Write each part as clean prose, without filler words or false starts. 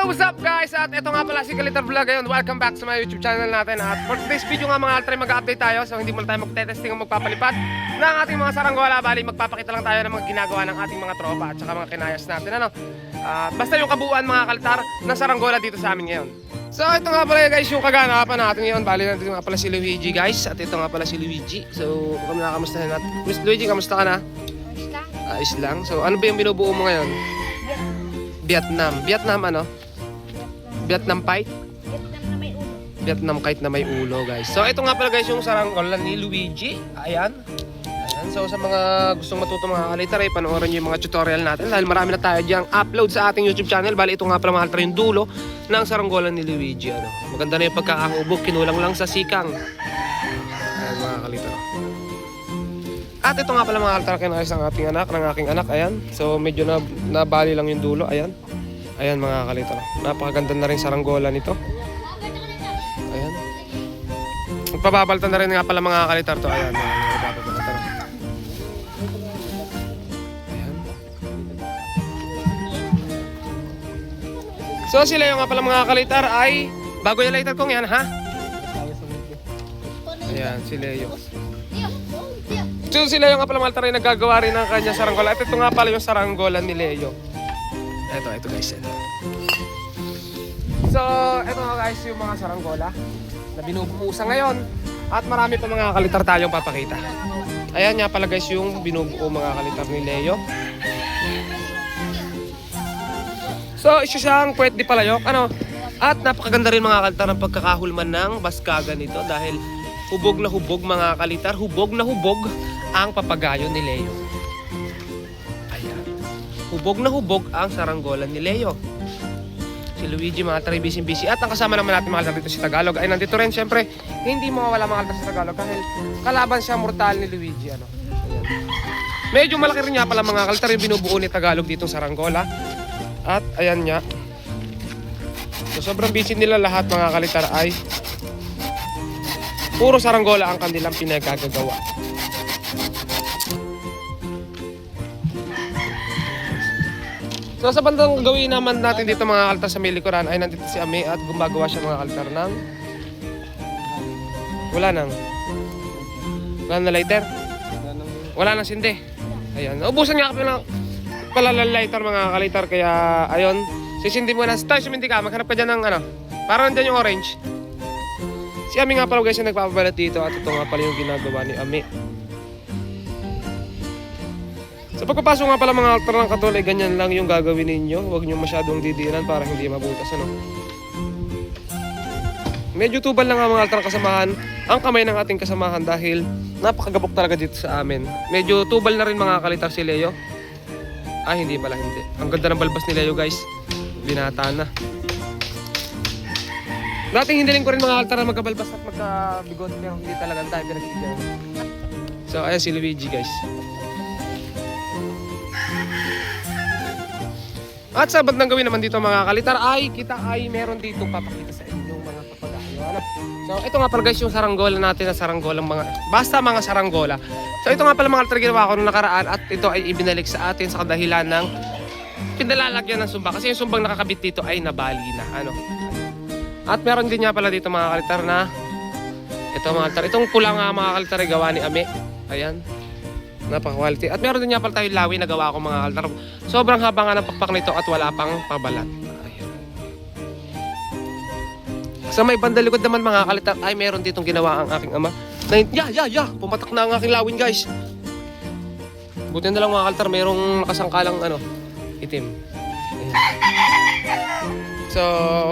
Yo, what's up guys? At ito nga pala si Kalitar Vlog ngayon. Welcome back sa my YouTube channel natin. At for today's video nga mga altry, mag-update tayo. So hindi muna tayo magte-testing o magpapalipad ng ating mga saranggola. Bali, magpapakita lang tayo ng mga ginagawa ng ating mga tropa at saka mga kinayas natin. Basta yung kabuuan mga Kalitar ng saranggola dito sa amin ngayon. So ito nga pala guys yung kaganapan natin ngayon. Bali, nandito nga pala si Luigi guys. At ito nga pala si Luigi. So kung nakamustahin natin. Miss Luigi, kamusta ka na? Ayos lang. So ano ba yung binubuo mo ngayon? Vietnam ano? Vietnam Kite? Vietnam Kite na may ulo guys. So ito nga pala guys yung saranggola ni Luigi. Ayan. So sa mga gustong matuto mga Kalitar ay panoorin nyo yung mga tutorial natin. Dahil marami na tayo diyang upload sa ating YouTube channel. Bali ito nga pala mga Kalitar yung dulo ng saranggola ni Luigi. Maganda na yung pagkakahubog. Kinulang lang sa sikang. Ayan mga Kalitar. At ito nga pala mga Kalitar, kinayos ng aking anak. Ayan. So medyo nabali lang yung dulo. Ayan. Ayan mga Kalitar. Napakaganda na rin saranggola nito. Ayan. Magpababaltan na rin nga pala mga Kalitar to. Ayan. Ayan. So sila yung nga pala mga Kalitar ay bago yung lighter kong yan ha. Ayan si Leo. So sila yung nga pala mga Kalitar ay nagagawa rin ng kanya saranggola. At ito nga pala yung saranggola ni Leo. Ito guys, ito. So, ito nga guys yung mga saranggola na binubuo sa ngayon. At marami pa mga Kalitar tayong papakita. Ayan nga pala guys yung binubuo mga Kalitar ni Leo. So, isa siyang puwet di palayok. At napakaganda rin mga Kalitar ng pagkakahulman ng baskagan nito. Dahil hubog na hubog mga Kalitar. Hubog na hubog ang papagayo ni Leo. Hubog na hubog ang saranggola ni Leo. Si Luigi mga Kalitar busy. At ang kasama naman natin mga Kalitar dito si Tagalog ay nandito rin syempre. Hindi mawawala mga Kalitar sa Tagalog dahil kalaban siya mortal ni Luigi. Ayan. Medyo malaki rin nga pala mga Kalitar yung binubuo ni Tagalog dito sa saranggola. At ayan nga. So sobrang busy nila lahat mga Kalitar ay puro saranggola ang kanilang pinagkagagawa. So sa bandang gawin naman natin dito mga Kalitar sa may likuran ay nandito si Ami at gumagawa siya mga Kalitar ng wala na lighter. Wala nang sinde. Ayan. Ubusan nga pala lighter mga Kalitar kaya ayun. Sisindi mo na. Tayo sumindi ka. Maghanap ka dyan ng parang nandyan yung orange. Si Ami nga pala guys yung nagpapabalat dito at ito nga pala yung ginagawa ni Ami. Sa pagpapasok nga pala mga Kalitar ng katulay, ganyan lang yung gagawin ninyo. Huwag nyo masyadong didiinan para hindi mabutas. Medyo tubal lang nga mga Kalitar kasamahan ang kamay ng ating kasamahan dahil napakagabok talaga dito sa amin. Medyo tubal na rin mga Kalitar si Leo. Hindi pala hindi. Ang ganda ng balbas ni Leo guys. Binata na. Dating hindi rin ko rin mga Kalitar na magkabalbas at magkabigot pero hindi talagang tayo pinagbigyan. So ayan si Luigi guys. At sa bandang gawin naman dito mga Kalitar ay kita ay meron dito papakita sa inyo mga papagayo. So ito nga pala guys yung saranggola natin na saranggolang basta mga saranggola. So ito nga pala mga Kalitar ginawa ko nung nakaraan at ito ay ibinalik sa atin sa kadahilan ng pinalalagyan ng sumba. Kasi yung sumbang nakakabit dito ay nabali na. At meron din nga pala dito mga Kalitar na ito mga Kalitar. Itong pula nga mga Kalitar ay gawa ni Ami. Ayan. Napaka-quality. At meron din nga pala tayong lawi na gawa ko mga Kalitar. Sobrang haba nga ng pakpak nito at wala pang pabalat. Ayan. Sa may bandalikod naman mga Kalitar ay meron ditong ginawa ang aking ama. Pumatak na ang aking lawin guys. Buti na lang mga Kalitar merong nakasangkalang itim. Ayan. So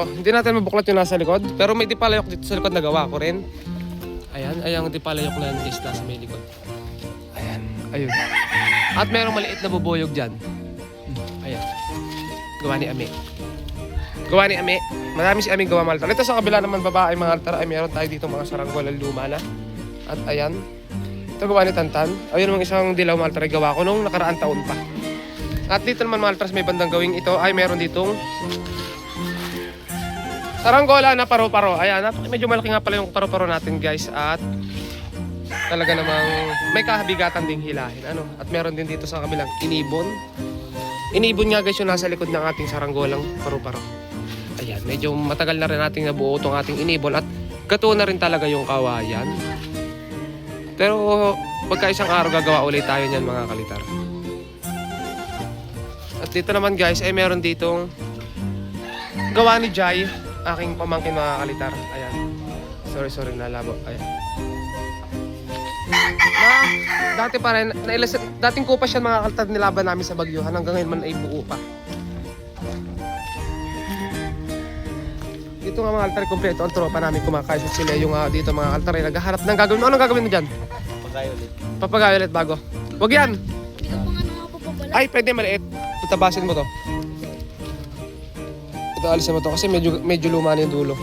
hindi natin mabuklat yung nasa likod. Pero may dipalayok dito sa likod na gawa ko rin. Ayan. Ayang dipalayok na yan guys nasa may likod. Ayun. At merong maliit na bubuyog dyan. Ayan. Gawa ni Ami. Marami si Ami gawa mga Kalitar. Ito sa kabila naman babae mga Kalitar ay meron tayo dito mga saranggola luma na. At ayan. Ito gawa ni Tantan. Ayun mga isang dilaw mga Kalitar gawa ko nung nakaraang taon pa. At dito naman mga Kalitar may bandang gawing ito ay meron ditong saranggola na paro-paro. Ayan. Medyo malaki nga pala yung paro-paro natin guys. At talaga namang may kahabigatan ding hilahin. At meron din dito sa kabilang inibon. Inibon nga guys yung nasa likod ng ating saranggolang paro-paro. Ayan, medyo matagal na rin nating nabuo itong ating inibol at gato na rin talaga yung kawayan. Pero pagka isang araw gagawa ulit tayo niyan mga kalitar. At dito naman guys ay meron ditong gawa ni Jai, aking pamangkin mga kalitar. Ayan. Sorry nalabo. Ayan. Dati pa rin, dating kupas yan mga kalitar, nilaban namin sa Bagyuhan. Hanggang ngayon man ay buo pa. Dito nga mga altar, kompleto ang tropa namin kumakain sa sila yung dito mga altar ay naghahanap ng gagawin. Anong gagawin mo dyan? Papagayo ulit bago. Wag yan! Ay, pwede maliit. Tutabasin mo to. Ito, alisin mo to kasi medyo luma na yung dulo.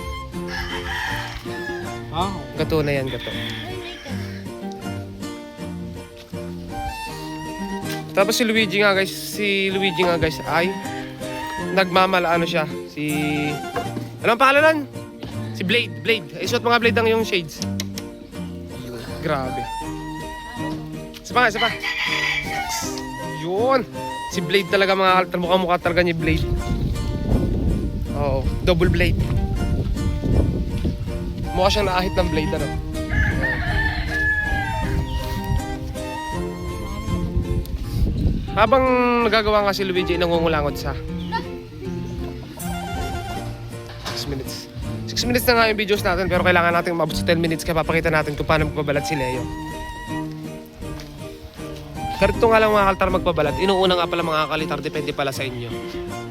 Gato na yan, gato. Tapos si Luigi nga guys ay nagmamalaano siya. Anong pangalan nun? Si Blade. Isuot mga Blade ang yung shades. Grabe. Isa pa. Yun. Si Blade talaga mga kaltar. Mukha talaga niya Blade. Oo. Double Blade. Mukha siyang naahit ng Blade ano. Habang nagagawa nga si Luigi, nangungulangot sa 6 minutes. 6 minutes na nga yung videos natin pero kailangan natin umabot sa 10 minutes kaya papakita natin kung paano magpabalat si Leo. Karito nga lang mga kaltar magpabalat. Inuuna nga pala mga kalitar, depende pala sa inyo.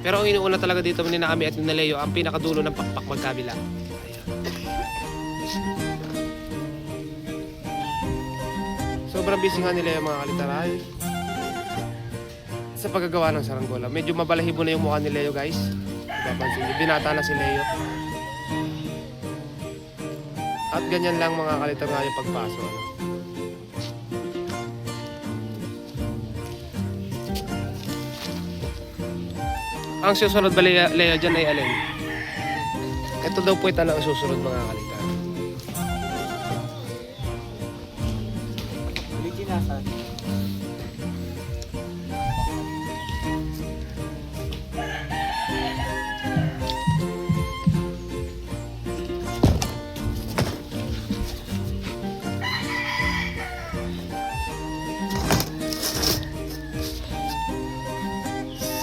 Pero ang inuuna talaga dito ni Naami at ni Leo, ang pinakadulo ng pakpak magkabila. Ayan. Sobrang busy nga ni Leo mga kalitar ay sa paggagawa ng saranggola. Medyo mabalahibo na yung mukha ni Leo guys. Napapansin niyo, binata na si Leo. At ganyan lang mga kalitar nga yung pagpaso. Ano? Ang susunod ba Leo dyan ay alin? Ito daw po ito na ang susunod mga kalitar.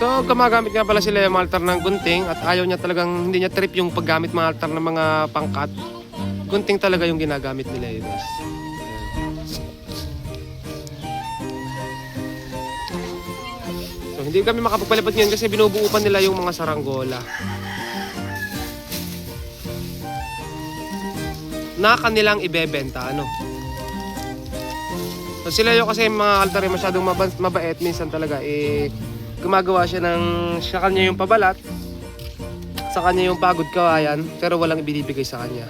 So, gumagamit nga pala sila yung mga altar ng gunting at ayaw niya talagang, hindi niya trip yung paggamit mga altar ng mga pangkat. Gunting talaga yung ginagamit nila guys. So, hindi kami makapagpalipad ngayon kasi binubuo pa nila yung mga saranggola. Na kanilang ibebenta, ano. So, sila yung kasi mga altar yung masyadong mabait, minsan talaga gumagawa siya sa kanya yung pabalat, sa kanya yung pagod kawayan, pero walang ibinibigay sa kanya.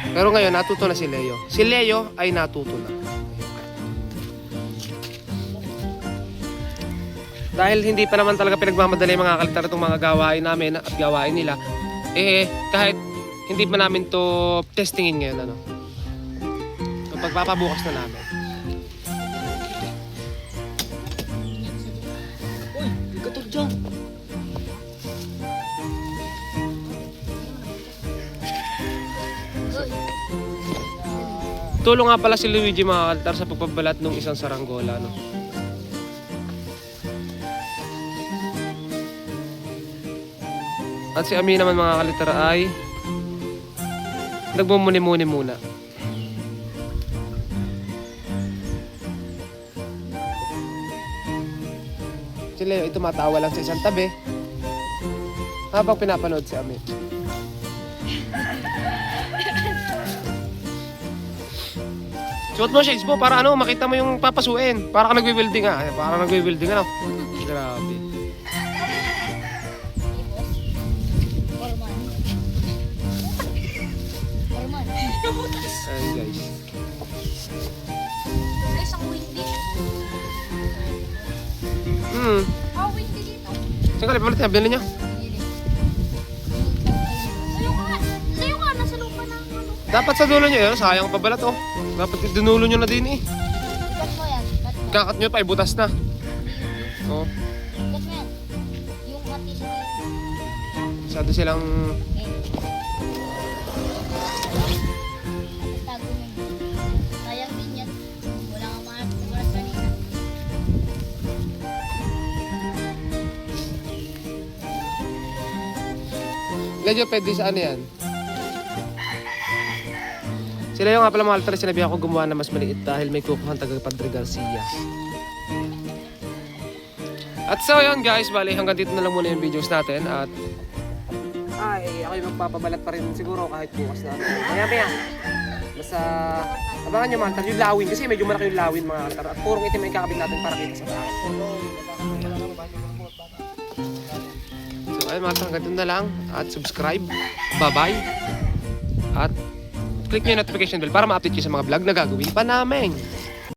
Pero ngayon, natuto na si Leo. Si Leo ay natuto na. Dahil hindi pa naman talaga pinagmamadali mga kalitar itong mga gawain namin at gawain nila, kahit hindi pa namin to testingin ngayon, ano. Kapag papabukas na namin. Tulong nga pala si Luigi mga kalitar sa pagpabalat ng isang saranggola, no? At si Ami naman mga kalitar ay nagmumuni-muni muna. Si Leo ay tumatawa lang sa isang tabi habang pinapanood si Ami. Suot mo shades mo para ano, makita mo yung papasuin. Para ka nagwi-welding ah. Para nagwi-welding ano. Grabe. Ayan guys. Isang windy. Windy dito. Sige, palit niya. Bilhin niya. Layo ka, nasa lupa na ano. Dapat sa dulo niyo, sayang pabalat oh. Dapat dinulo niyo na din eh. Ikat mo yan. Kakat niyo pa, ibutas na. Oh. Ikat mo yan. Yung hati sa Masyado silang... Tago na yun. Sayang din yan. Wala nga mga oras kanina. Medyo pwede sa ano yan. Sila yung nga pala mga altar, sinabi ako gumawa na mas maliit dahil may kukuhan taga Padre Garcia. At so yun guys, bali hanggang dito na lang muna yung videos natin at ako'y magpapabalat pa rin siguro kahit bukas na. Maya. Basta abangan nyo mga altar, yung lawin kasi medyo malaki yung lawin mga altar at purong itim ay kakabit natin para kita sa taas. So ayun mga altar, hanggang dito na lang at subscribe, bye-bye at click nyo yung notification bell para ma-update kayo sa mga vlog na gagawin pa namin.